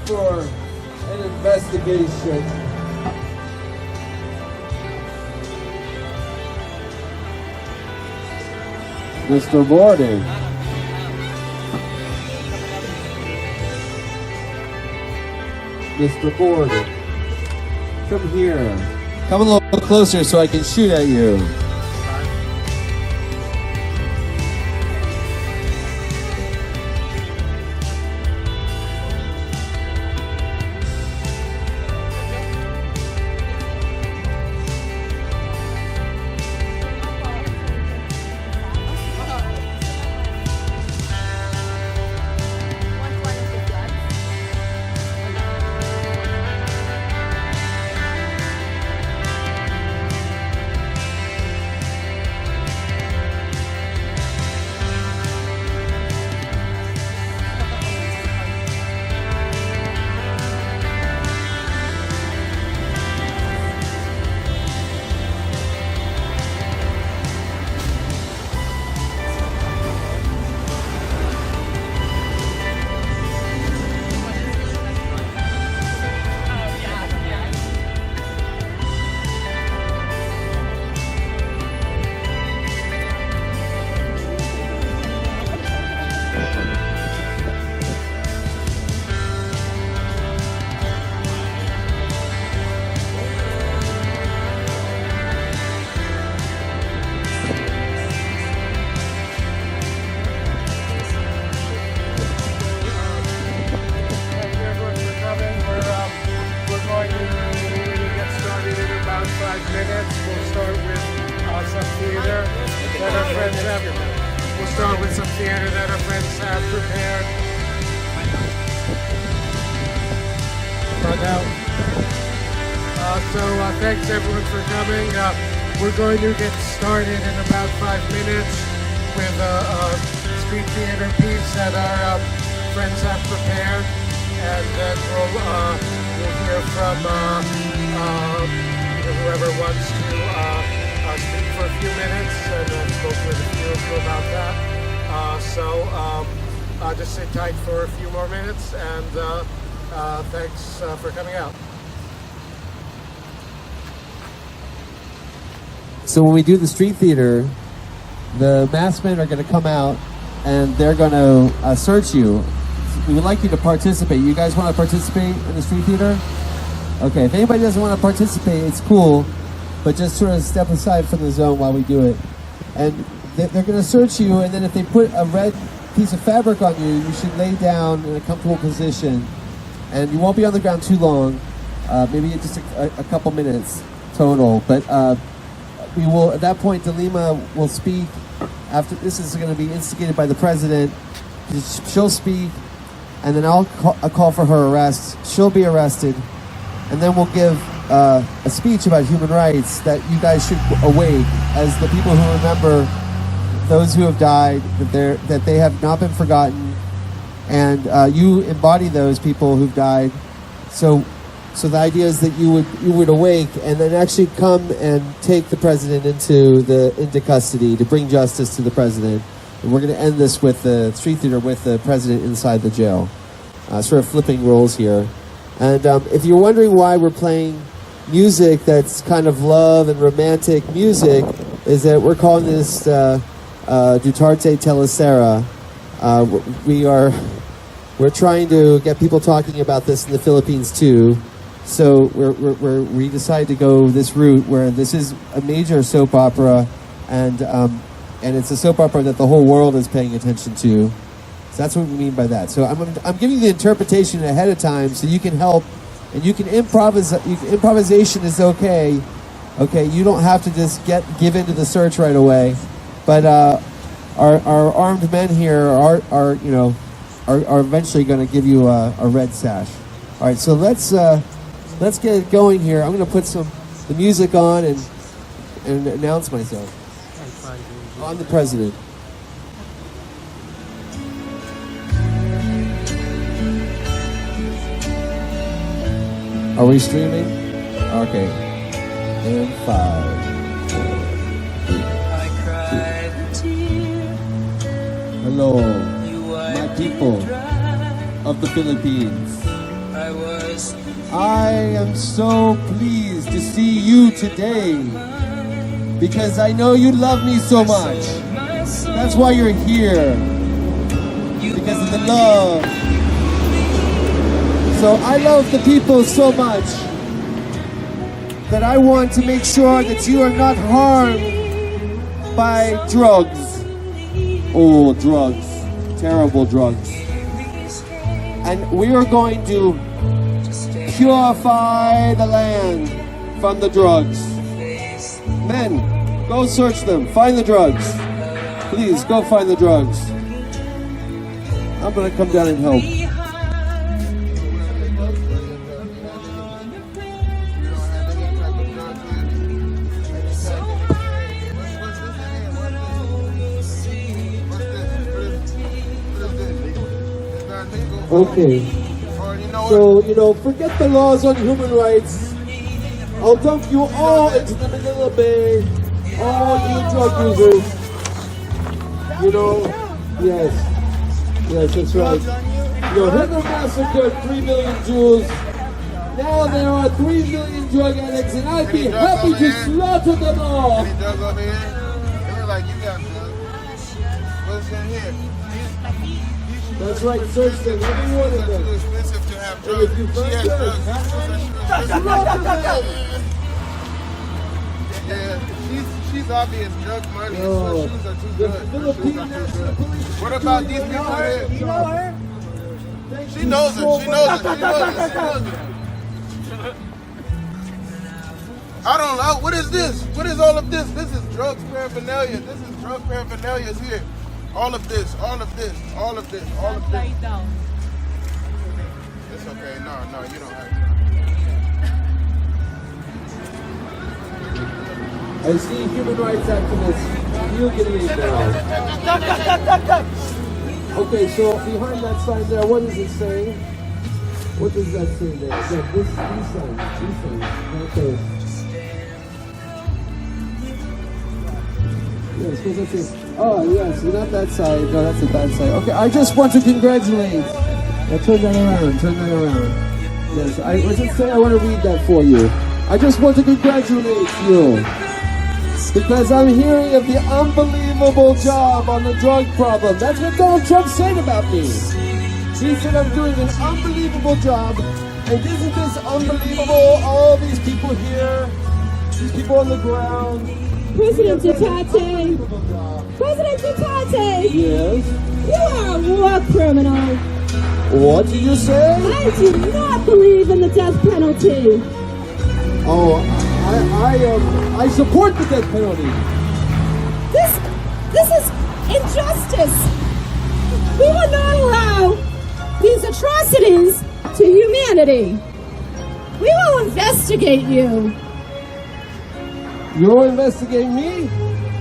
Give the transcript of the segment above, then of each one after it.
for an investigation. Mr. Borden. Mr. Borden. Come here. Come a little closer so I can shoot at you. We'll start with some theater that our friends have prepared. Thanks everyone for coming. We're going to get started in about 5 minutes with a street theater piece that our friends have prepared, and then we'll hear from whoever wants to speak for a few minutes, and then spoke with a few of you about that. Just sit tight for a few more minutes, and thanks for coming out. So when we do the street theater, the masked men are going to come out and they're going to search you. We would like you to participate. You guys want to participate in the street theater? Okay, if anybody doesn't want to participate, it's cool, but just sort of step aside from the zone while we do it. And they're going to search you, and then if they put a red piece of fabric on you, you should lay down in a comfortable position. And you won't be on the ground too long, maybe just a couple minutes total. But we will, at that point, De Lima will speak. After this is going to be instigated by the president. She'll speak, and then I'll call for her arrest. She'll be arrested, and then we'll give a speech about human rights that you guys should awake as the people who remember those who have died, that they have not been forgotten, and you embody those people who've died. So the idea is that you would awake and then actually come and take the president into custody to bring justice to the president. And we're going to end this with the street theater with the president inside the jail. Sort of flipping roles here. And if you're wondering why we're playing music that's kind of love and romantic music, is that we're calling this Duterte Telesera. We're trying to get people talking about this in the Philippines too. So we decided to go this route where this is a major soap opera, and it's a soap opera that the whole world is paying attention to. So that's what we mean by that. So I'm giving you the interpretation ahead of time so you can help, and you can improvise. Improvisation is okay. Okay, you don't have to just give into the search right away. But our armed men here are eventually going to give you a red sash. All right, so let's get it going here. I'm going to put the music on and announce myself. I'm the president. Are we streaming? Okay. And 5, 4, 3. I cried a tear. Hello, my people of the Philippines. I am so pleased to see you today because I know you love me so much. That's why you're here, because of the love. So I love the people so much that I want to make sure that you are not harmed by drugs. Oh, drugs. Terrible drugs. And we are going to purify the land from the drugs. Men, go search them. Find the drugs. Please, go find the drugs. I'm going to come down and help. Okay, so, forget the laws on human rights. I'll dump you all into the Manila Bay, all you drug users. Yes, that's right. Hitler massacred 3 million Jews. Now there are 3 million drug addicts, and I'd be happy to slaughter them all. That's right, search them, every one of them. And if you find drugs, slaughter them. Yeah, she's obvious drug money. Oh, Her shoes are too good. What about these people here? You know her? She knows it. I don't know. What is this? What is all of this? This is drugs paraphernalia. This is drug paraphernalia here. All of this. It's okay. No, you don't have to. I see human rights activists. You can leave now. Okay, so behind that sign there, what does it say? What does that say there? Yeah, these signs. Okay. Yes, what's that say? Oh, yes, not that side. No, that's the bad side. Okay, I just want to congratulate. Now turn that around. Yes, what's it say? I want to read that for you. I just want to congratulate you. Because I'm hearing of the unbelievable job on the drug problem. That's what Donald Trump said about me. He said I'm doing an unbelievable job. And isn't this unbelievable? All these people here, these people on the ground. President Duterte. Yes? You are a war criminal. What did you say? I do not believe in the death penalty. Oh, I support the death penalty. This is injustice. We will not allow these atrocities to humanity. We will investigate you. You're investigating me?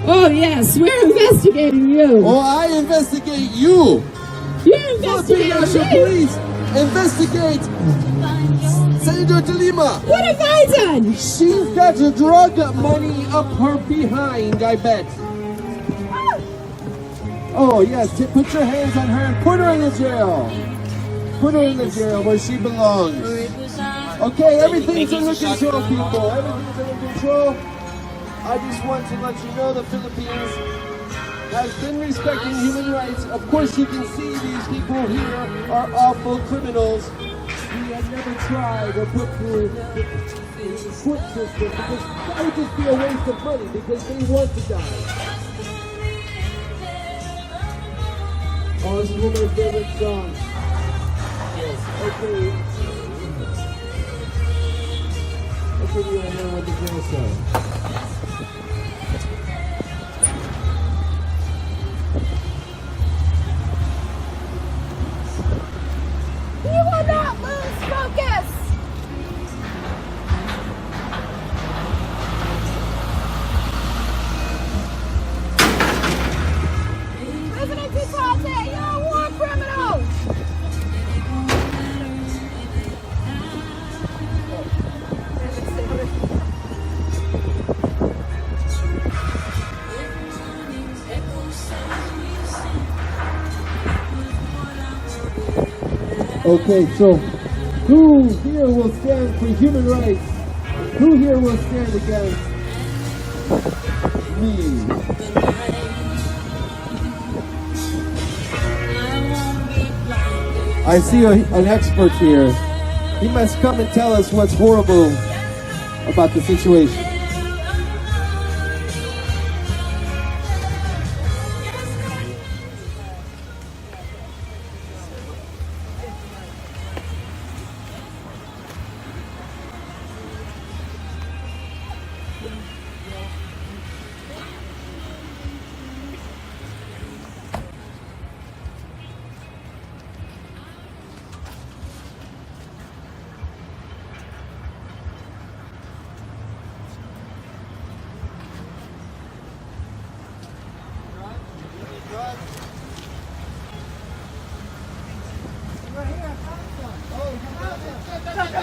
Oh yes, we're investigating you. Oh, I investigate you. You're investigating me. Please investigate Senator De Lima. What have I done? She's got your drug money up her behind, I bet. Oh, yes. Put your hands on her and put her in the jail. Put her in the jail where she belongs. Okay, everything's under control, people. Everything's under control. I just want to let you know the Philippines has been respecting human rights. Of course, you can see these people here are awful criminals. We have never tried or put through the court system because that would just be a waste of money because they want to die. Oh, this is one of my favorite songs. Yes, okay. Okay, you don't know what the girl said. You will not lose focus! President Duterte, you're a war criminal! Okay, so Who here will stand for human rights? Who here will stand against me? I see an expert here. He must come and tell us what's horrible about the situation.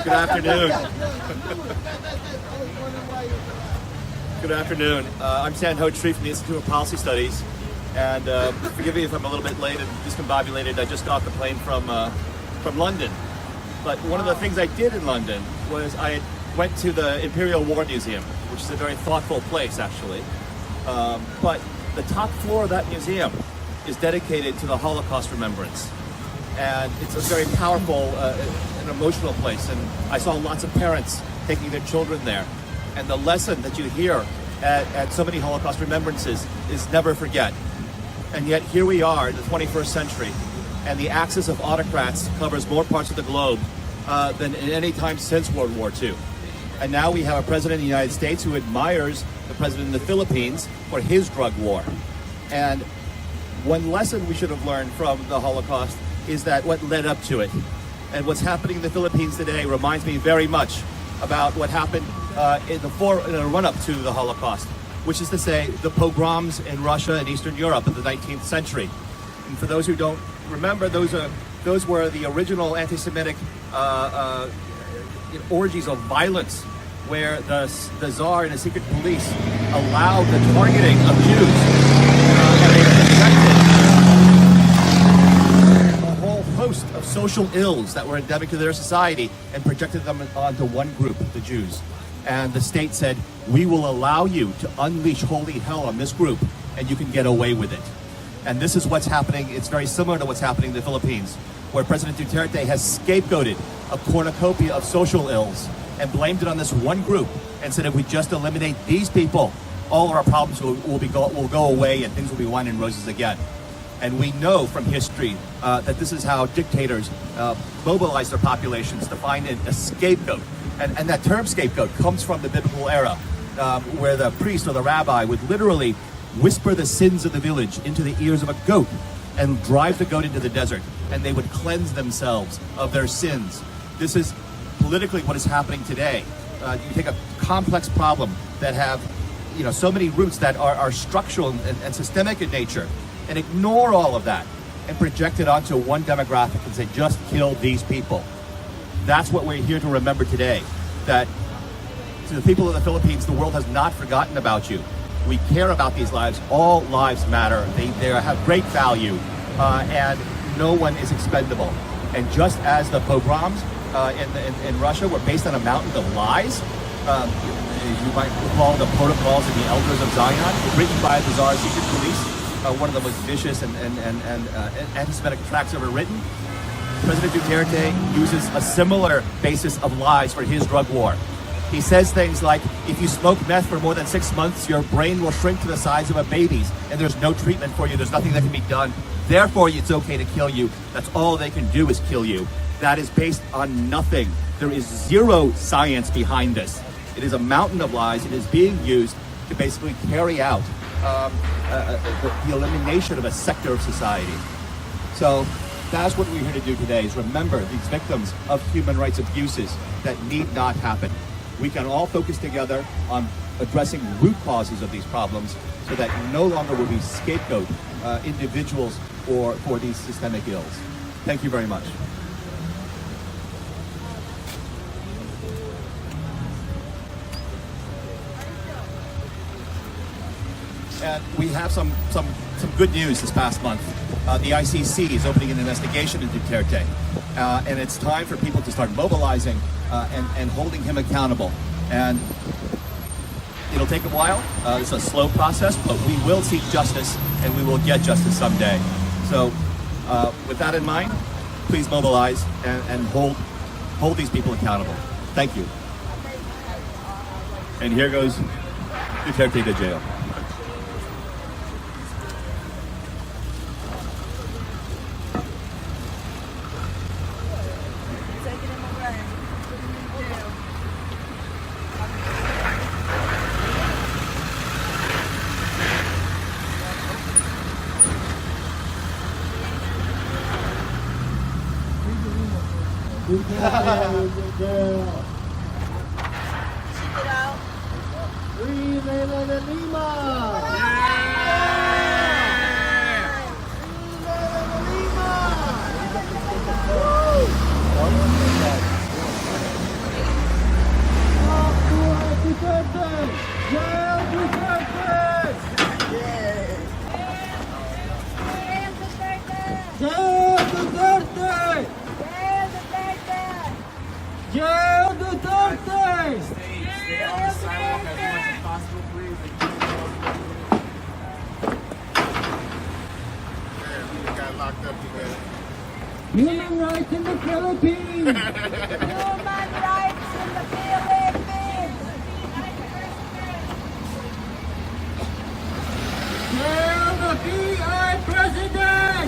Good afternoon. Good afternoon. I'm San Ho Tree from the Institute of Policy Studies, and forgive me if I'm a little bit late and discombobulated. I just got off the plane from London. But one of the things I did in London was I went to the Imperial War Museum, which is a very thoughtful place, actually. But the top floor of that museum is dedicated to the Holocaust remembrance. And it's a very powerful and emotional place. And I saw lots of parents taking their children there. And the lesson that you hear at so many Holocaust remembrances is never forget. And yet here we are in the 21st century, and the axis of autocrats covers more parts of the globe than in any time since World War II. And now we have a president of the United States who admires the president of the Philippines for his drug war. And one lesson we should have learned from the Holocaust is that what led up to it. And what's happening in the Philippines today reminds me very much about what happened in the run-up to the Holocaust, which is to say the pogroms in Russia and Eastern Europe in the 19th century. And for those who don't remember, those were the original anti-Semitic orgies of violence, where the Tsar and the secret police allowed the targeting of Jews, and they projected a whole host of social ills that were endemic to their society and projected them onto one group, the Jews. And the state said, we will allow you to unleash holy hell on this group, and you can get away with it. And this is what's happening. It's very similar to what's happening in the Philippines, where President Duterte has scapegoated a cornucopia of social ills and blamed it on this one group and said, if we just eliminate these people, all of our problems will go away and things will be wine and roses again. And we know from history that this is how dictators mobilize their populations to find a scapegoat. And that term scapegoat comes from the biblical era, where the priest or the rabbi would literally whisper the sins of the village into the ears of a goat and drive the goat into the desert, and they would cleanse themselves of their sins. This is politically what is happening today. You take a complex problem that have so many roots that are structural and systemic in nature, and ignore all of that and project it onto one demographic and say, just kill these people. That's what we're here to remember today, that to the people of the Philippines, the world has not forgotten about you. We care about these lives. All lives matter. They have great value, and no one is expendable. And just as the pogroms in Russia were based on a mountain of lies, you might recall the protocols of the Elders of Zion, written by the Tsar's secret police, one of the most vicious and anti-Semitic tracts ever written. President Duterte uses a similar basis of lies for his drug war. He says things like, if you smoke meth for more than 6 months, your brain will shrink to the size of a baby's, and there's no treatment for you. There's nothing that can be done. Therefore, it's okay to kill you. That's all they can do is kill you. That is based on nothing. There is zero science behind this. It is a mountain of lies. It is being used to basically carry out the elimination of a sector of society. So that's what we're here to do today, is remember these victims of human rights abuses that need not happen. We can all focus together on addressing root causes of these problems so that no longer will we scapegoat individuals for these systemic ills. Thank you very much. And we have some good news this past month. The ICC is opening an investigation into Duterte. And it's time for people to start mobilizing and holding him accountable. And it'll take a while. It's a slow process, but we will seek justice, and we will get justice someday. So with that in mind, please mobilize and hold these people accountable. Thank you. And here goes Duterte to jail. Free Leila De Lima! Jail Duterte! Stay on the sidewalk as much as possible, please. We got locked up together. Human rights in the Philippines! Human rights in the Philippines! Jail the PI President!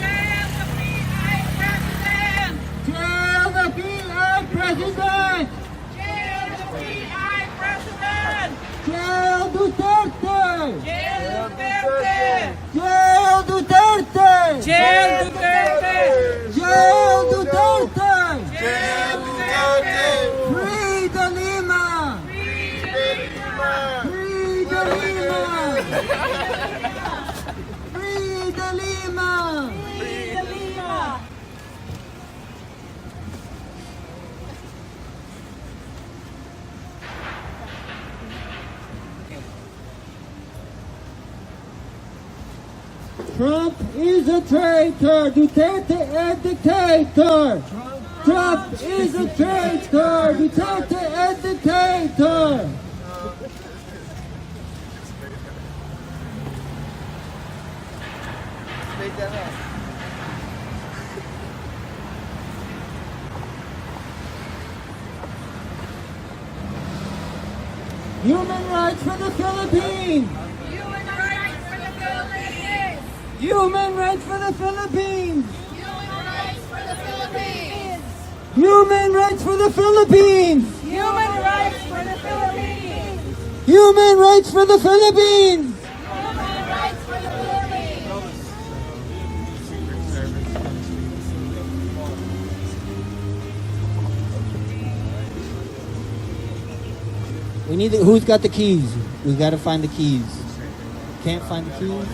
Jail the PI President! Jail the PI President! Jail the PI President! Jail Duterte! Jail Duterte! Jail Duterte! Jail Duterte! Jail Duterte! Jail Duterte! Free De Lima! Free De Lima! Free De Lima! Free De Lima! Free De Lima! Trump is a traitor! Duterte a dictator! Trump is a traitor! Duterte a dictator! Human rights for the Philippines! Human rights for the Philippines! Human rights for the Philippines! Human rights for the Philippines! Human rights for the Philippines! Human rights for the Philippines! Human rights for the Philippines! Human rights for the Philippines! We need who's got the keys? We gotta find the keys. Can't find the keys?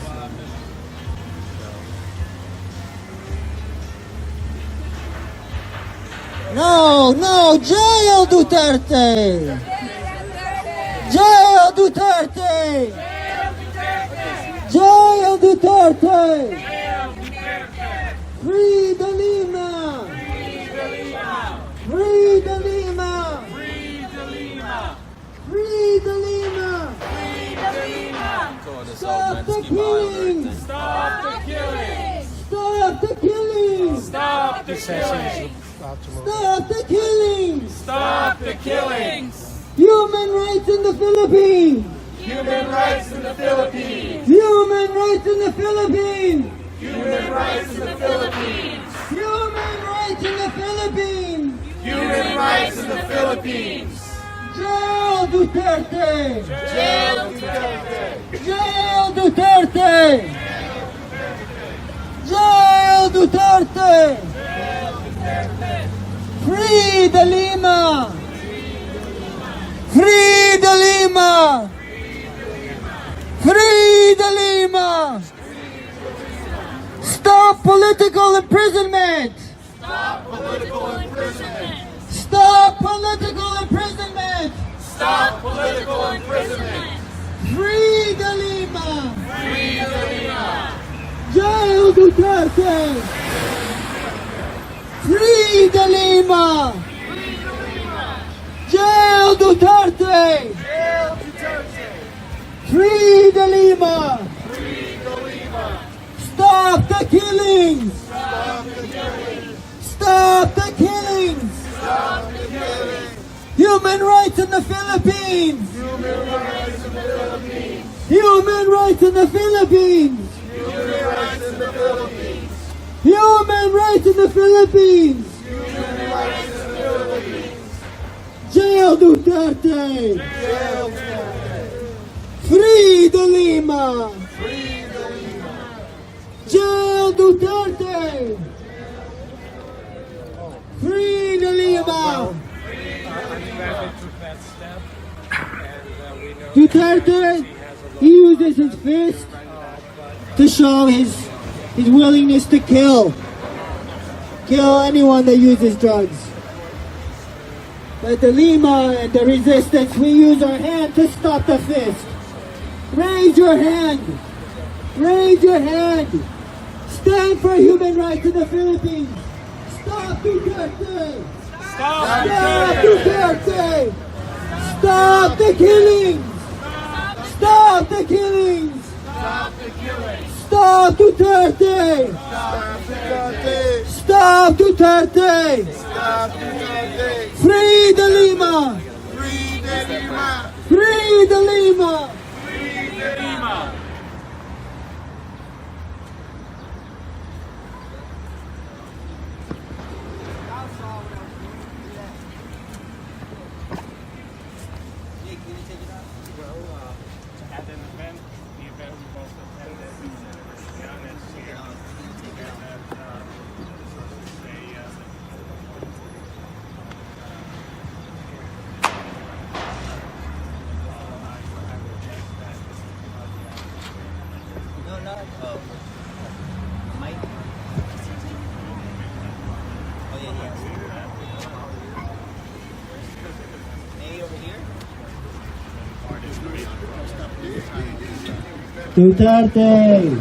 No, jail Duterte! Jail Duterte! Jail Duterte! Free De Lima! Free De Lima! Free De Lima! Stop the killing! Stop the killing! Stop the killing! Stop the killing! Stop the killing! Stop the killings! Human rights in the Philippines! Human rights in the Philippines! Human rights in the Philippines! Human rights in the Philippines! Human rights in the Philippines! Human rights in the Philippines! Jail Duterte! Jail Duterte! Jail Duterte! Jail Duterte! Free De Lima! Free De Lima! Free De Lima! Stop political imprisonment! Stop political imprisonment! Stop political imprisonment! Stop political imprisonment! Free De Lima! Free De Lima! Jail Duterte! Free De Lima! Jail Duterte! Free De Lima! Stop the killings! Stop the killings! Human rights in the Philippines! Human rights in the Philippines! Human rights in the Philippines! Human rights in the Philippines! Jail Duterte! Free De Lima! Jail Duterte! Free De Lima! Duterte, he uses his fist to show his willingness to kill anyone that uses drugs. But De Lima and the resistance, we use our hand to stop the fist. Raise your hand. Raise your hand. Stand for human rights in the Philippines. Stop Duterte. Stop Duterte. Stop the killings. Stop the killings. Stop Duterte. Stop Duterte. Free De Lima. Free De Lima. Duterte,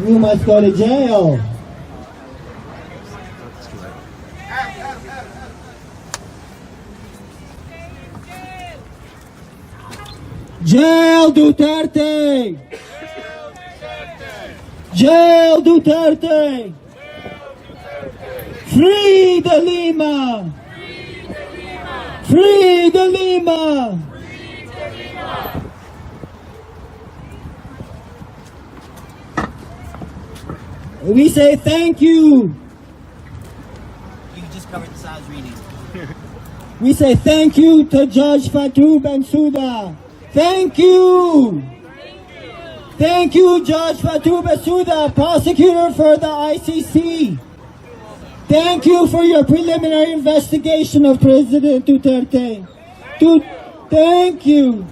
you must go to jail. Jail Duterte! Jail Duterte! Free De Lima! Free De Lima! We say thank you. You can just cover the size reading. We say thank you to Judge Fatou Bensouda. Thank you. Thank you, Judge Fatou Bensouda, prosecutor for the ICC. Thank you for your preliminary investigation of President Duterte. Thank you.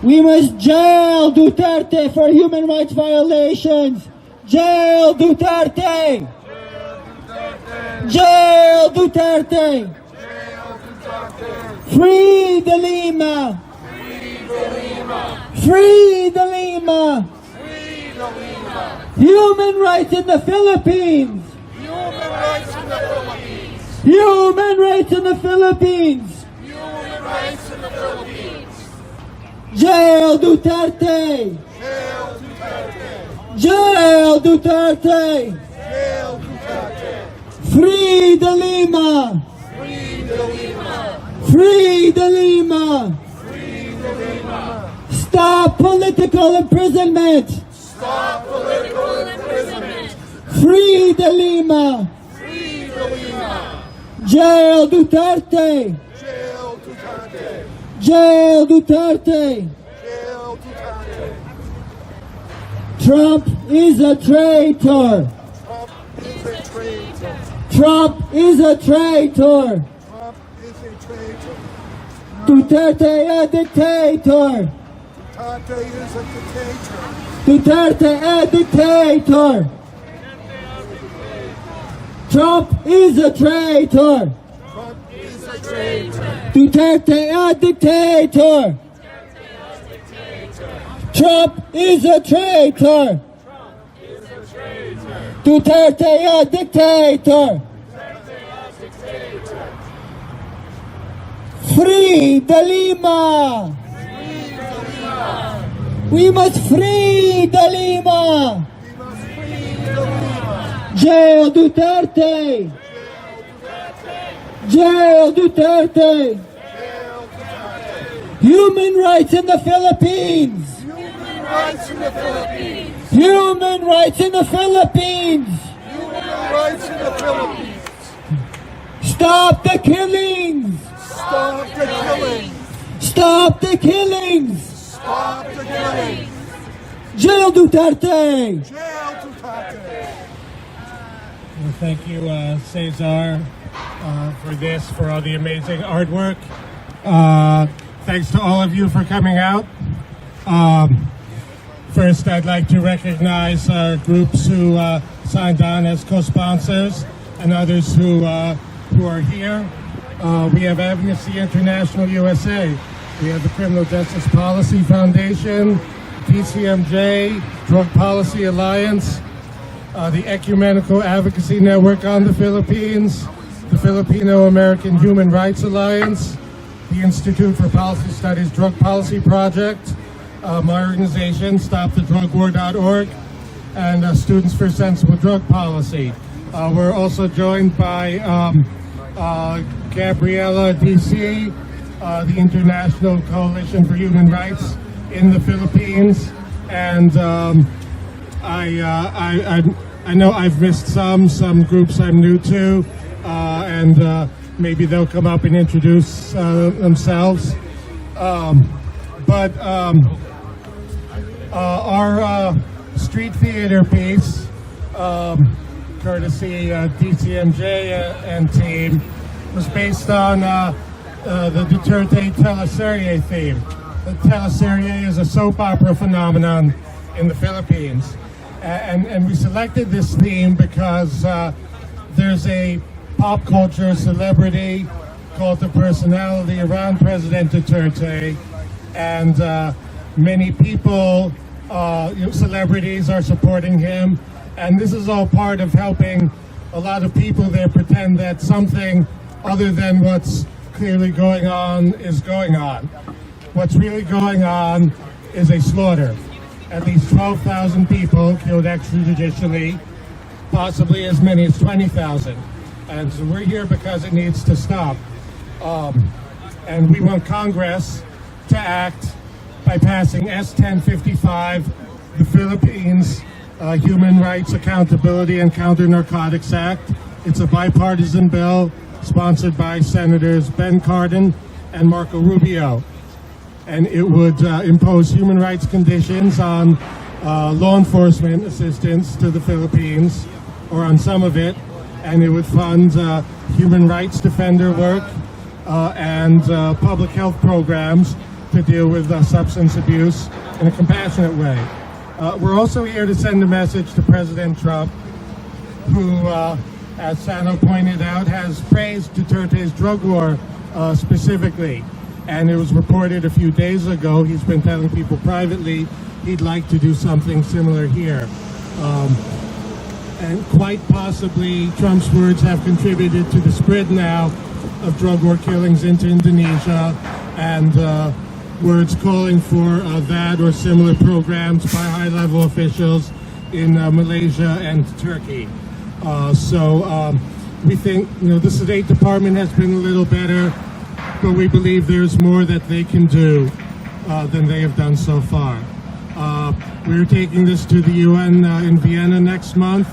We must jail Duterte for human rights violations. Jail Duterte. Jail Duterte. Free De Lima. Free De Lima. Human rights in the Philippines. Human rights in the Philippines. Human rights in the Philippines. Human rights in the Philippines. Jail Duterte. Jail Duterte. Jail Duterte. Jail Duterte. Free De Lima. Free De Lima. Free De Lima. Free De Lima. Stop political imprisonment. Stop political imprisonment. Free De Lima. Free De Lima. Jail Duterte. Jail Duterte. Jail Duterte. Jail Duterte. Trump is a traitor. Trump is a traitor. Trump is a traitor. Duterte a dictator. Duterte is a dictator. Duterte a dictator. Trump is a traitor. Trump is a traitor. Duterte a dictator. Trump is a traitor. Trump is a traitor. Duterte a dictator! Free De Lima! We must free De Lima! Jail Duterte! Jail Duterte! Human rights in the Philippines! Human rights in the Philippines. Human rights in the Philippines! Human rights in the Philippines. Stop the killings! Stop the killings. Stop the killings! Stop the killings. Jail Duterte! Jail Duterte. Well, thank you, Cesar, for all the amazing artwork. Thanks to all of you for coming out. First, I'd like to recognize groups who signed on as co-sponsors and others who are here. We have Amnesty International USA. We have the Criminal Justice Policy Foundation, DCMJ, Drug Policy Alliance, the Ecumenical Advocacy Network on the Philippines, the Filipino American Human Rights Alliance, the Institute for Policy Studies Drug Policy Project, my organization, StopTheDrugWar.org, and Students for Sensible Drug Policy. We're also joined by Gabriela DC, the International Coalition for Human Rights in the Philippines, and I know I've missed some groups I'm new to, and maybe they'll come up and introduce themselves. But our street theater piece, courtesy DCMJ and team, was based on the Duterte teleserie theme. The teleserie is a soap opera phenomenon in the Philippines. And we selected this theme because there's a pop culture celebrity cult of personality around President Duterte, and many people, celebrities are supporting him, and this is all part of helping a lot of people there pretend that something other than what's clearly going on is going on. What's really going on is a slaughter. At least 12,000 people killed extrajudicially, possibly as many as 20,000. And so we're here because it needs to stop. And we want Congress to act by passing S-1055, the Philippines Human Rights Accountability and Counter-Narcotics Act. It's a bipartisan bill sponsored by Senators Ben Cardin and Marco Rubio. And it would impose human rights conditions on law enforcement assistance to the Philippines, or on some of it, and it would fund human rights defender work and public health programs to deal with substance abuse in a compassionate way. We're also here to send a message to President Trump, who, as Sano pointed out, has praised Duterte's drug war specifically. And it was reported a few days ago, he's been telling people privately he'd like to do something similar here. And quite possibly, Trump's words have contributed to the spread now of drug war killings into Indonesia, and words calling for that or similar programs by high-level officials in Malaysia and Turkey. So we think, the State Department has been a little better, but we believe there's more that they can do than they have done so far. We're taking this to the UN in Vienna next month,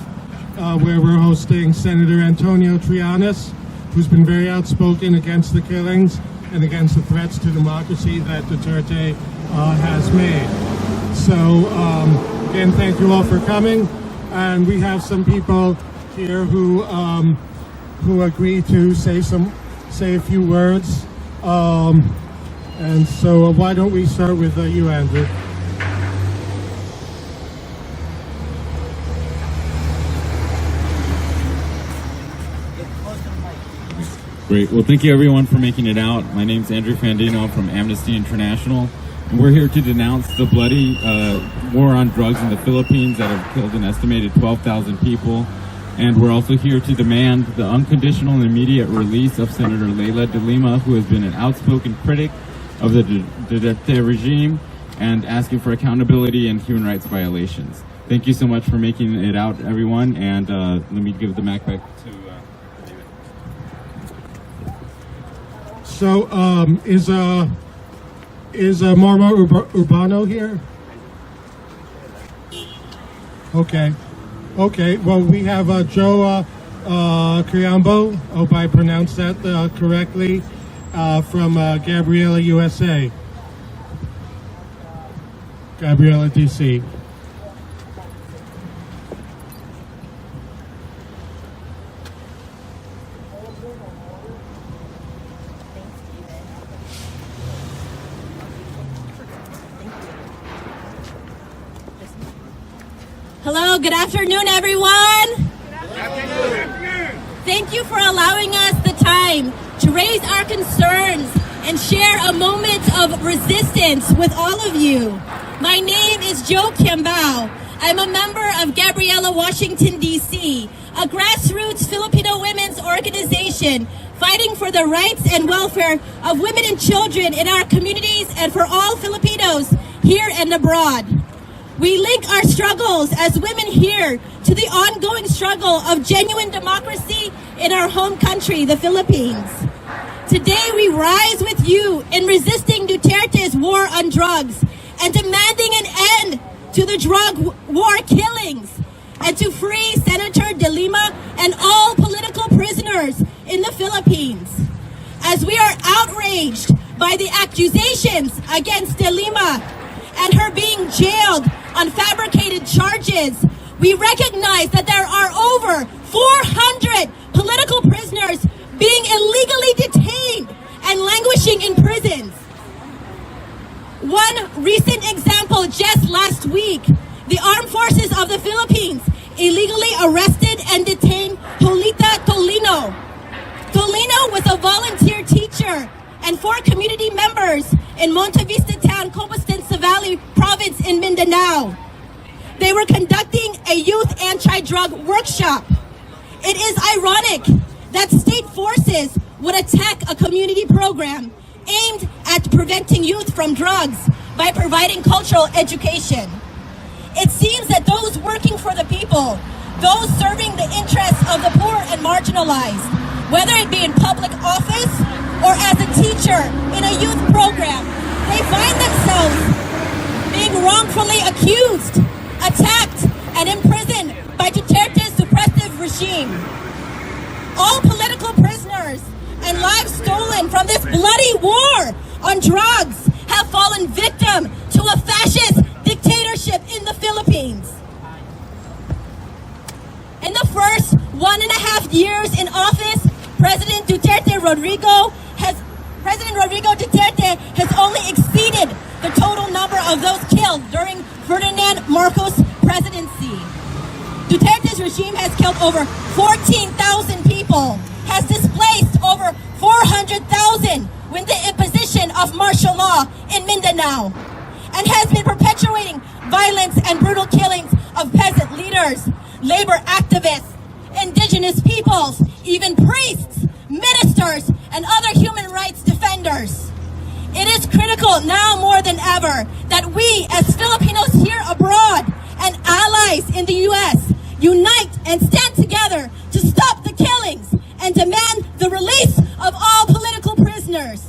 where we're hosting Senator Antonio Trianis, who's been very outspoken against the killings and against the threats to democracy that Duterte has made. So again, thank you all for coming, and we have some people here who agreed to say a few words. And so why don't we start with you, Andrew? Great. Well, thank you everyone for making it out. My name's Andrew Fandino from Amnesty International. We're here to denounce the bloody war on drugs in the Philippines that have killed an estimated 12,000 people. And we're also here to demand the unconditional and immediate release of Senator Leila De Lima, who has been an outspoken critic of the Duterte regime and asking for accountability and human rights violations. Thank you so much for making it out, everyone. And let me give the mic back to David. So, is Marma Urbano here? Okay. Okay, well, we have Joe Criambo, hope I pronounced that correctly, from Gabriela, USA. Gabriela, DC. Hello, good afternoon, everyone. Good afternoon. Thank you for allowing us the time to raise our concerns and share a moment of resistance with all of you. My name is Joe Kiambao. I'm a member of Gabriela, Washington, D.C., a grassroots Filipino women's organization fighting for the rights and welfare of women and children in our communities and for all Filipinos here and abroad. We link our struggles as women here to the ongoing struggle of genuine democracy in our home country, the Philippines. Today we rise with you in resisting Duterte's war on drugs and demanding an end to the drug war killings and to free Senator De Lima and all political prisoners in the Philippines. As we are outraged by the accusations against De Lima and her being jailed on fabricated charges, we recognize that there are over 400 political prisoners being illegally detained and languishing in prisons. One recent example, just last week, the Armed Forces of the Philippines illegally arrested and detained Jolita Tolino. Tolino was a volunteer teacher and 4 community members in Monte Vista Town, Copastanza Valley Province in Mindanao. They were conducting a youth anti-drug workshop. It is ironic that state forces would attack a community program aimed at preventing youth from drugs by providing cultural education. It seems that those working for the people, those serving the interests of the poor and marginalized, whether it be in public office or as a teacher in a youth program, they find themselves being wrongfully accused, attacked, and imprisoned by Duterte's suppressive regime. All political prisoners and lives stolen from this bloody war on drugs have fallen victim to a fascist dictatorship in the Philippines. In the first 1.5 years in office, President Rodrigo Duterte has only exceeded the total number of those killed during Ferdinand Marcos' presidency. Duterte's regime has killed over 14,000 people, has displaced over 400,000 with the imposition of martial law in Mindanao, and has been perpetuating violence and brutal killings of peasant leaders, labor activists, indigenous peoples, even priests, ministers, and other human rights defenders. It is critical now more than ever that we as Filipinos here abroad and allies in the U.S. unite and stand together to stop the killings and demand the release of all political prisoners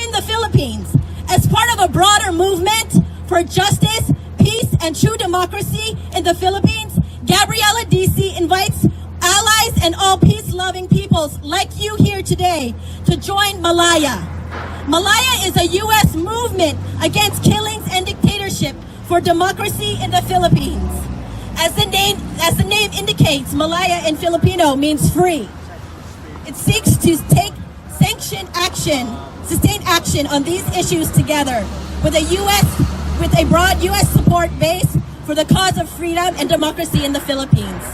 in the Philippines. As part of a broader movement for justice, peace, and true democracy in the Philippines, Gabriela DC invites allies and all peace-loving peoples like you here today to join Malaya. Malaya is a U.S. movement against killings and dictatorship for democracy in the Philippines. As the name indicates, Malaya in Filipino means free. It seeks to take sustained action on these issues together with a broad U.S. support base for the cause of freedom and democracy in the Philippines.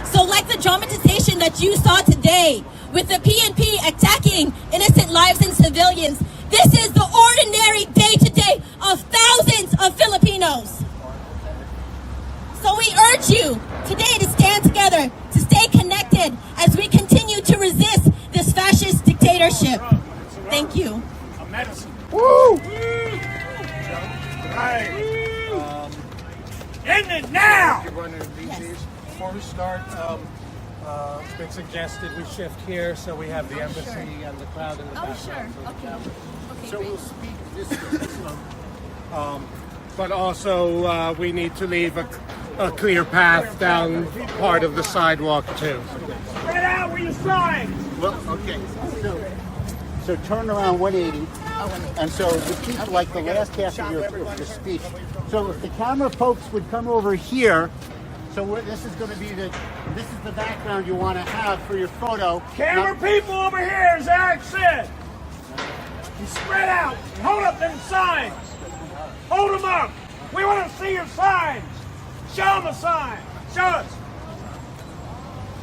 So like the dramatization that you saw today with the PNP attacking innocent lives and civilians, this is the ordinary day-to-day of we urge you today to stand together, to stay connected as we continue to resist this fascist dictatorship. Thank you. A medicine. Woo! Right. End it now! Before we start, it's been suggested we shift here so we have the embassy and the crowd in the background. So we'll speak this way. But also, we need to leave a clear path down part of the sidewalk too. Spread out with your signs! Well, okay. So turn around 180, and so repeat like the last half of your speech. So if the camera folks would come over here, so this is going to be this is the background you want to have for your photo. Camera people over here, as Eric said. You spread out. Hold up them signs. Hold them up. We want to see your signs. Show them a sign. Show us.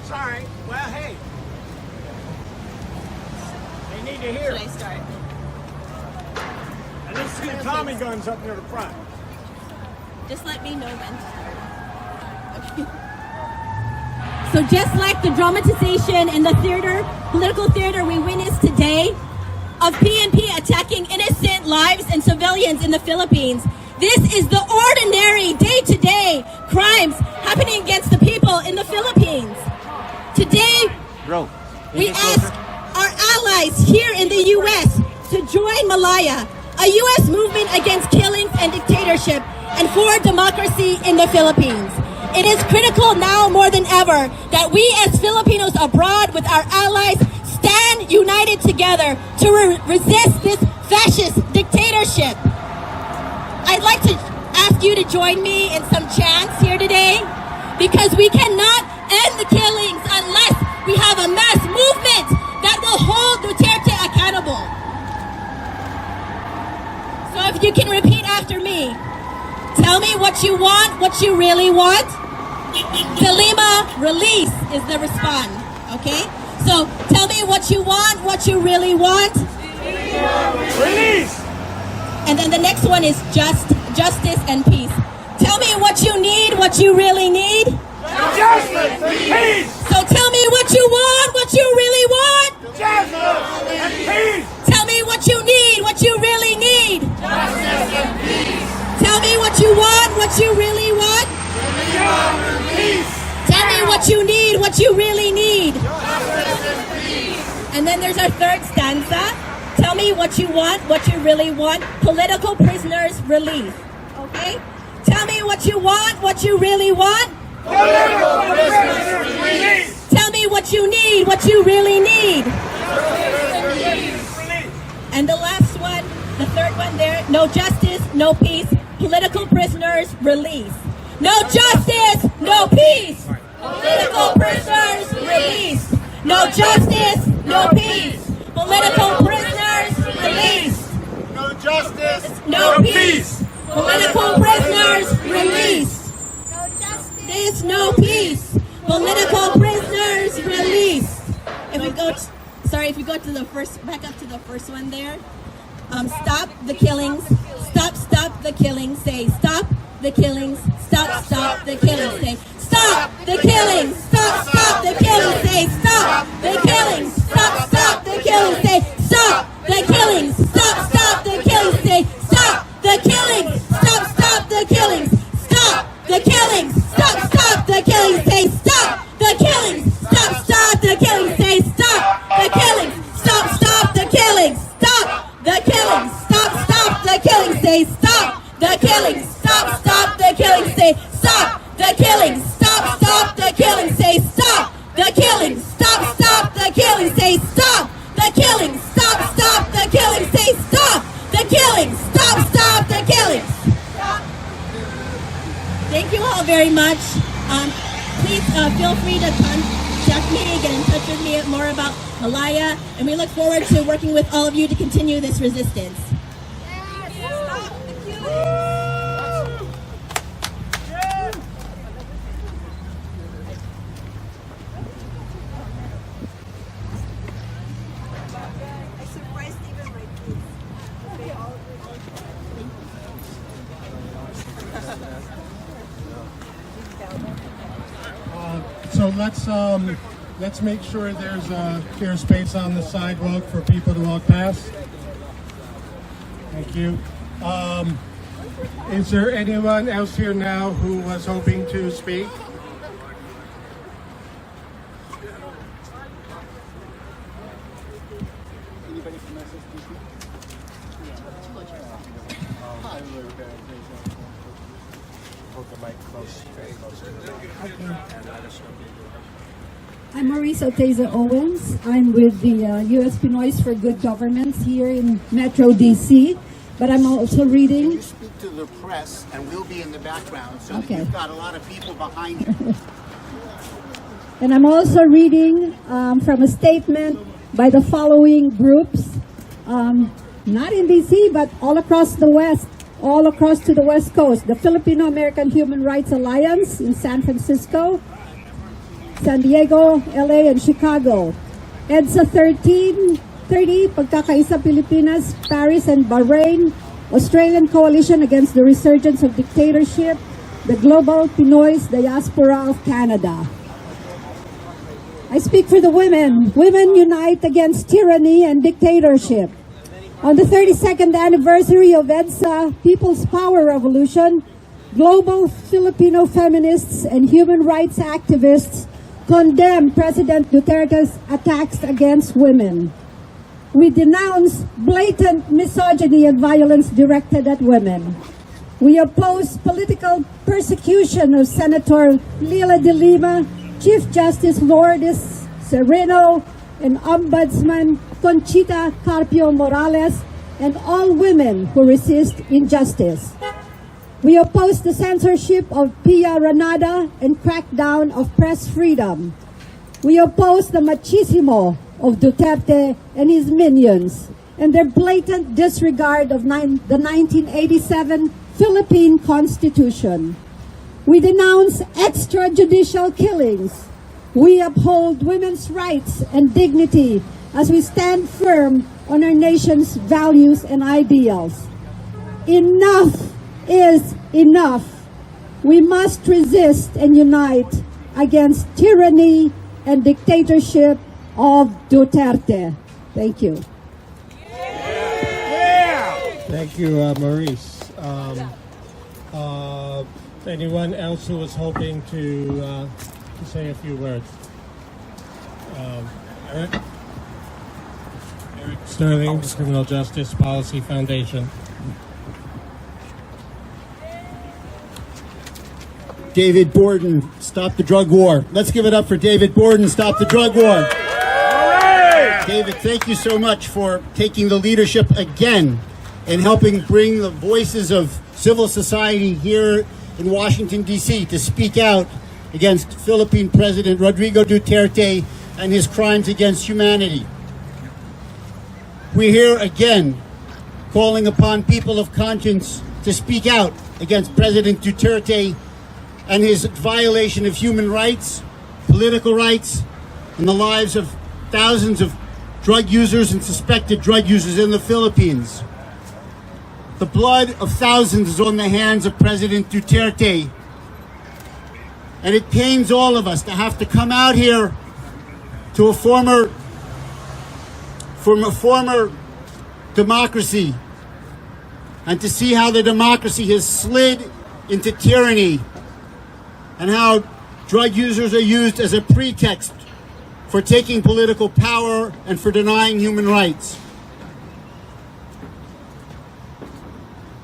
Sorry. Well, hey. They need to hear. Should I start? And let's see the Tommy guns up near the front. Just let me know when. Okay. So just like the dramatization and the political theater we witnessed today of PNP attacking innocent lives and civilians in the Philippines, this is the ordinary day-to-day crimes happening against the people in the Philippines. Today, we ask our allies here in the U.S. to join Malaya, a U.S. movement against killings and dictatorship and for democracy in the Philippines. It is critical now more than ever that we as Filipinos abroad with our allies stand united together to resist this fascist dictatorship. I'd like to ask you to join me in some chants here today, because we cannot end the killings unless we have a mass movement that will hold Duterte accountable. So if you can repeat after me. Tell me what you want, what you really want. De Lima, release is the response, okay? So tell me what you want, what you really want. Release! And then the next one is justice and peace. Tell me what you need, what you really need. Justice and peace! So tell me what you want, what you really want. Justice and peace! Tell me what you need, what you really need. Justice and peace! Tell me what you want, what you really want. Peace! Tell me what you need, what you really need. Justice and peace! And then there's our third stanza. Tell me what you want, what you really want. Political prisoners release. Okay? Tell me what you want, what you really want. Political prisoners release! Tell me what you need, what you really need. And the last one, the third one there, no justice, no peace. Political prisoners release. No justice, no peace. Political prisoners release. No justice, no peace. Political prisoners release. No justice, No peace. Political prisoners release. No justice, no peace. Political prisoners release. If we go, if we go to the first, back up to the first one there. Stop the killings. Stop the killings. Say stop the killings. Stop the killings. Say stop the killings. Stop the killings. Say stop the killings. Stop the killings. Say stop the killings. Stop the killings. Say stop the killings. Stop the killings. Stop the killings. Stop the killings. Say stop the killings. Stop the killings. Say stop the killings. Stop the killings. Stop the killings. Stop the killings. Say stop the killings. Stop the killings. Say stop the killings. Stop the killings. Say stop the killings. Stop the killings. Say stop the killings. Stop the killings. Say stop the killings. Stop the killings. Thank you all very much. Please feel free to contact me, get in touch with me more about Malaya, and we look forward to working with all of you to continue this resistance. so let's make sure there's a clear space on the sidewalk for people to walk past. Thank you. Is there anyone else here now who was hoping to speak? Anybody from SSDC? Hold the mic close, very close. I'm Marisa Teza Owens. I'm with the U.S. Pinoys for Good Governance here in Metro DC, but I'm also Can reading. you speak to the press, and we'll be in the background, so Okay. that you've got a lot of people behind you. And I'm also reading from a statement by the following groups, not in DC, but all across the West, all across to the West Coast. The Filipino-American Human Rights Alliance in San Francisco, San Diego, LA, and Chicago. EDSA 1330, Pagkakaisa Pilipinas, Paris and Bahrain, Australian Coalition Against the Resurgence of Dictatorship, the Global Pinoys Diaspora of Canada. I speak for the women. Women unite against tyranny and dictatorship. On the 32nd anniversary of EDSA People's Power Revolution, global Filipino feminists and human rights activists condemn President Duterte's attacks against women. We denounce blatant misogyny and violence directed at women. We oppose political persecution of Senator Leila De Lima, Chief Justice Lourdes Sereno, and Ombudsman Conchita Carpio Morales, and all women who resist injustice. We oppose the censorship of Pia Ranada and crackdown of press freedom. We oppose the machismo of Duterte and his minions and their blatant disregard of the 1987 Philippine Constitution. We denounce extra-judicial killings. We uphold women's rights and dignity as we stand firm on our nation's values and ideals. Enough is enough. We must resist and unite against tyranny and dictatorship of Duterte. Thank you. Thank you, Maurice. Anyone else who was hoping to say a few words? Eric? Eric Sterling, Criminal Justice Policy Foundation. David Borden, Stop the Drug War. Let's give it up for David Borden, Stop the Drug War. David, thank you so much for taking the leadership again and helping bring the voices of civil society here in Washington, D.C. to speak out against Philippine President Rodrigo Duterte and his crimes against humanity. We're here again calling upon people of conscience to speak out against President Duterte and his violation of human rights, political rights, and the lives of thousands of drug users and suspected drug users in the Philippines. The blood of thousands is on the hands of President Duterte. And it pains all of us to have to come out here to a former democracy and to see how the democracy has slid into tyranny and how drug users are used as a pretext for taking political power and for denying human rights.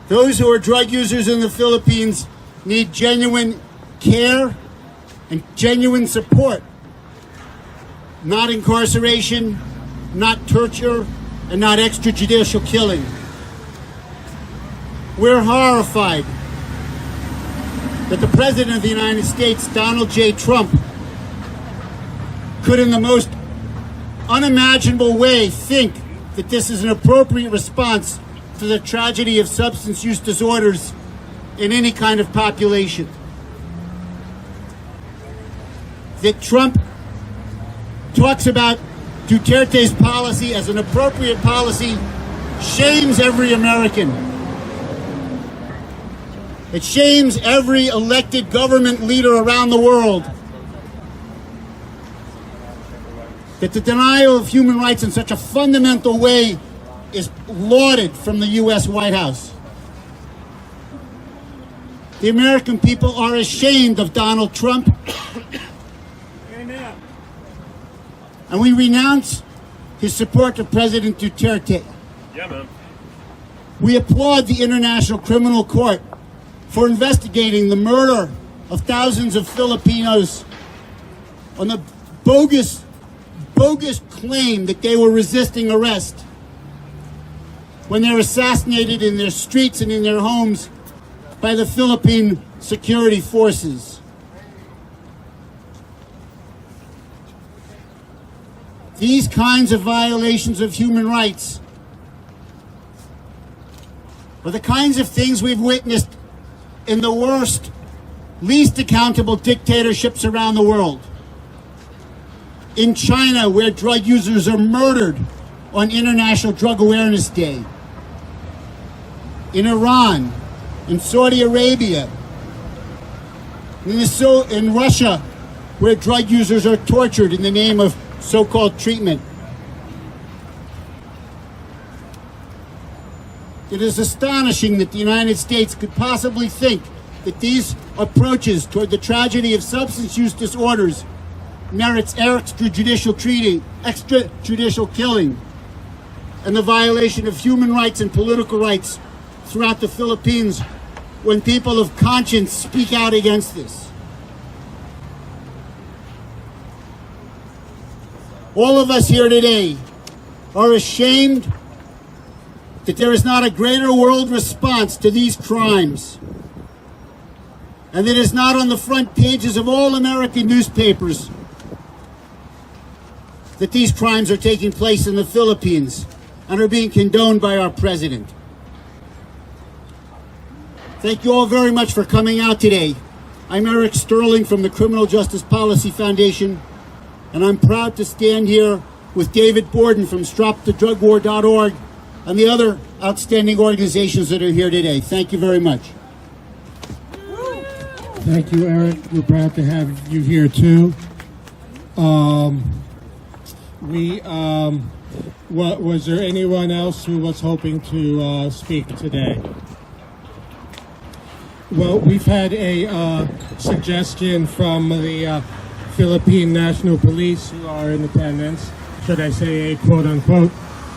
Those who are drug users in the Philippines need genuine care and genuine support, not incarceration, not torture, and not extrajudicial killing. We're horrified that the President of the United States, Donald J. Trump, could in the most unimaginable way think that this is an appropriate response to the tragedy of substance use disorders in any kind of population. That Trump talks about Duterte's policy as an appropriate policy shames every American. It shames every elected government leader around the world. that the denial of human rights in such a fundamental way is lauded from the U.S. White House. The American people are ashamed of Donald Trump. Amen. And we renounce his support of President Duterte. Yeah, man. We applaud the International Criminal Court for investigating the murder of thousands of Filipinos on the bogus claim that they were resisting arrest when they're assassinated in their streets and in their homes by the Philippine security forces. These kinds of violations of human rights are the kinds of things we've witnessed in the worst, least accountable dictatorships around the world. In China, where drug users are murdered on International Drug Awareness Day. In Iran, in Saudi Arabia, in Russia, where drug users are tortured in the name of so-called treatment. It is astonishing that the United States could possibly think that these approaches toward the tragedy of substance use disorders merits extrajudicial killing, and the violation of human rights and political rights throughout the Philippines when people of conscience speak out against this. All of us here today are ashamed that there is not a greater world response to these crimes, and that it is not on the front pages of all American newspapers that these crimes are taking place in the Philippines and are being condoned by our president. Thank you all very much for coming out today. I'm Eric Sterling from the Criminal Justice Policy Foundation, and I'm proud to stand here with David Borden from StopTheDrugWar.org and the other outstanding organizations that are here today. Thank you very much. Thank you, Eric. We're proud to have you here too. Was there anyone else who was hoping to speak today? Well, we've had a suggestion from the Philippine National Police, who are in attendance. Should I say a quote-unquote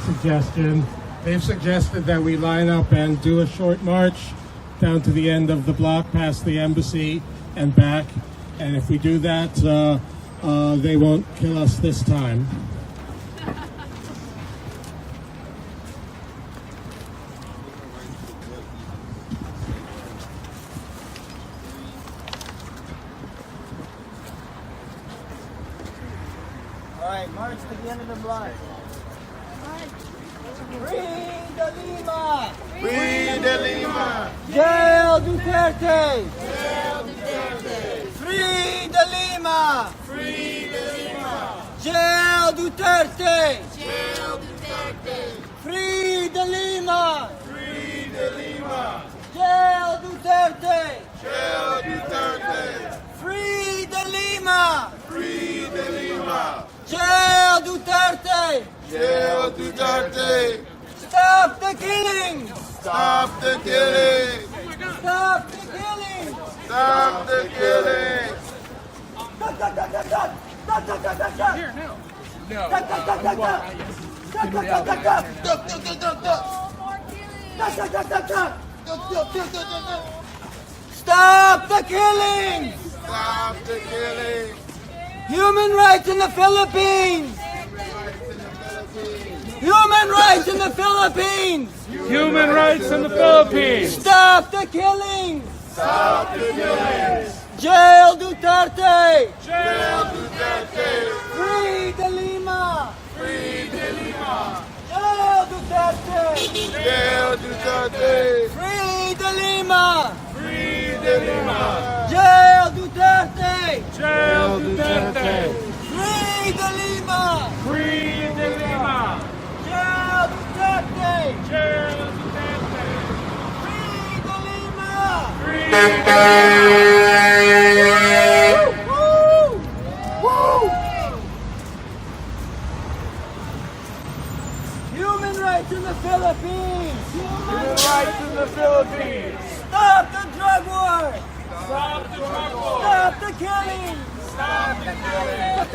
suggestion? They've suggested that we line up and do a short march down to the end of the block, past the embassy and back. And if we do that, they won't kill us this time. All right, march to the end of the block. Free De Lima! Free De Lima! Jail Duterte! Jail Duterte! Free De Lima! Free De Lima! Jail Duterte! Jail Duterte! Free De Lima! Free De Lima! Jail Duterte! Jail Duterte! Free De Lima! Free De Lima! Jail Duterte! Jail Duterte! Stop the killing! Stop the killing! Stop the killing! Stop the killing! Here, No. Stop the killing! Stop the killing! Human rights in the Philippines! Human rights in the Philippines! Human rights in the Philippines! Stop the killings! Stop the killings! Jail Duterte! Jail Duterte! Free De Lima! Free De Lima! Jail Duterte! Jail Duterte! Free De Lima! Free De Lima! Jail Duterte! Jail Duterte! Free De Lima! Free De Lima! Jail Duterte! Jail Duterte! Free De Lima! Free! Woo! Woo! Human rights in the Philippines! Human rights in the Philippines. Stop the drug war! Stop the drug war. Stop the killing! Stop the killing.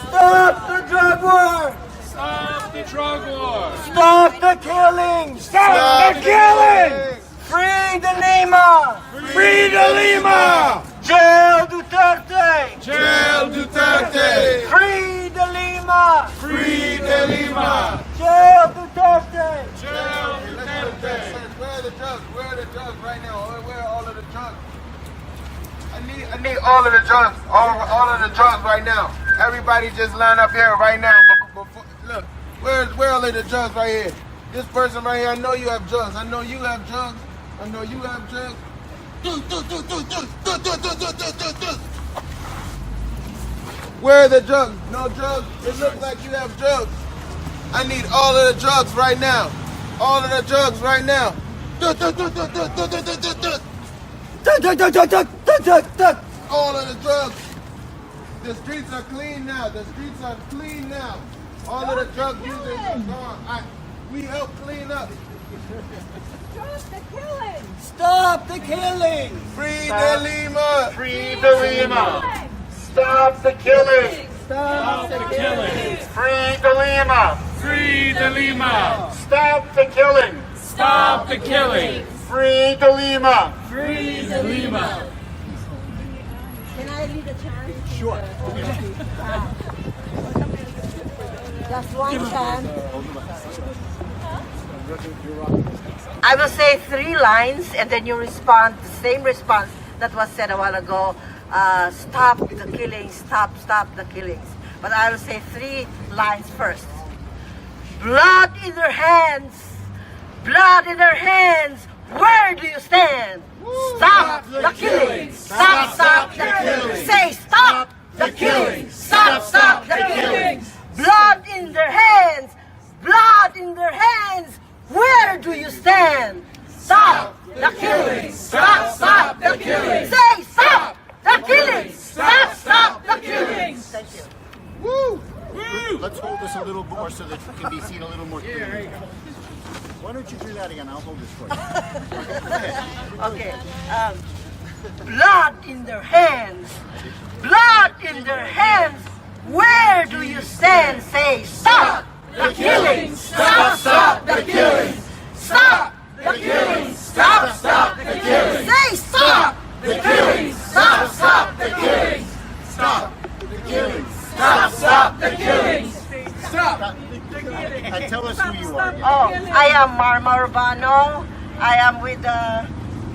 Stop the drug war! Stop the drug war. Stop the killing! Stop the killing. Free De Lima! Free De Lima. Jail Duterte! Jail Duterte. Free De Lima! Free De Lima. Jail Duterte! Jail Duterte. Where are the drugs? Where are the drugs right now? Where are all of the drugs? I need all of the drugs. All of the drugs right now. Everybody just line up here right now. Look, where are all of the drugs right here? This person right here, I know you have drugs. I know you have drugs. I know you have drugs. Where are the drugs? No drugs. It looks like you have drugs. I need all of the drugs right now. All of the drugs right now. All of the drugs. The streets are clean now. The streets are clean now. All of the drug users are gone. We help clean up. Stop the killing! Stop the killing! Free De Lima. Free De Lima. Stop the killing. Stop the killing! Free De Lima. Free De Lima. Stop the killing. Stop the killing. Free De Lima. Free De Lima. Can I lead a chant? Sure. Just one chant. I will say 3 lines and then you respond, the same response that was said a while ago. Stop the killings, stop the killings. But I will say 3 lines first. Blood in their hands, blood in their hands, where do you stand? Stop the killings, stop the killings. Say stop the killings, stop the killings. Blood in their hands, blood in their hands, where do you stand? Stop the killings, stop the killings. Say stop the killings, stop the killings. Thank you. Woo! Let's hold this a little more so that it can be seen a little more clearly. Why don't you do that again? I'll hold this for you. Okay. Blood in their hands, blood in their hands, where do you stand? Say stop the killings, stop the killings, stop the killings, stop the killings. Say stop the killings, stop the killings, stop the killings, stop the killings. Stop. And tell us who you are. Oh, I am Marma Urbano. I am with the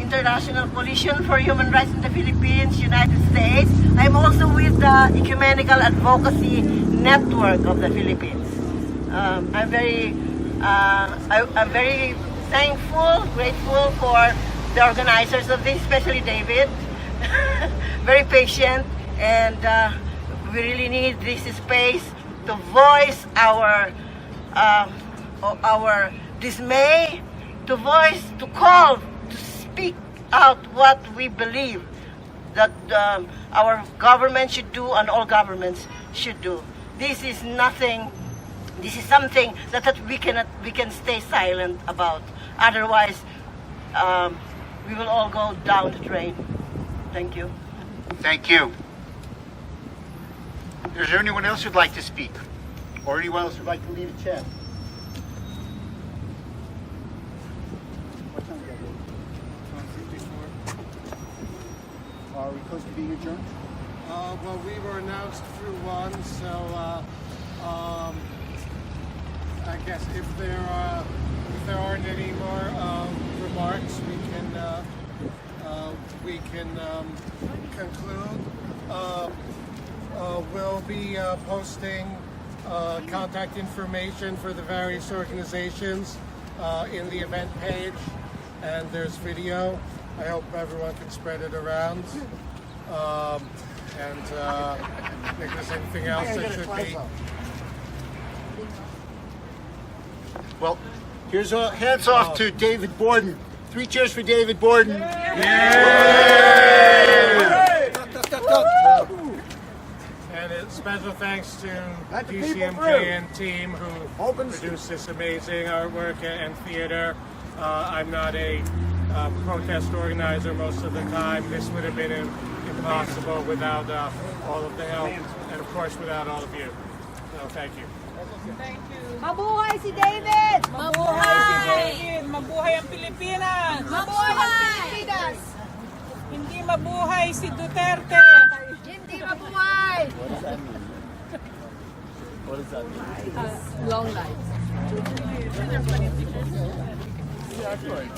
International Coalition for Human Rights in the Philippines, United States. I'm also with the Ecumenical Advocacy Network of the Philippines. I'm very thankful, grateful for the organizers of this, especially David. Very patient, and we really need this space to voice our dismay, to call, to speak out what we believe that our government should do and all governments should do. This is nothing. This is something that we can stay silent about. Otherwise, we will all go down the drain. Thank you. Thank you. Is there anyone else who'd like to speak? Or anyone else who'd like to lead a chat? What time is that? Are we close to being adjourned? Well, we were announced through one, so I guess if there aren't any more remarks, we can conclude. We'll be posting contact information for the various organizations in the event page, and there's video. I hope everyone can spread it around. And if there's anything else that should be. Well, here's a hands off to David Borden. 3 cheers for David Borden. And it's special thanks to Let the people DCMJ and team who produced this amazing artwork and theater. I'm not a protest organizer most of the time. This would have been impossible without all of the help, and of course without all of you. So thank you. Mabuhay si David! Mabuhay! Mabuhay ang Pilipinas! Mabuhay ang Pilipinas! Hindi mabuhay si Duterte! Hindi mabuhay! What does that mean? Long life. Yeah, I feel like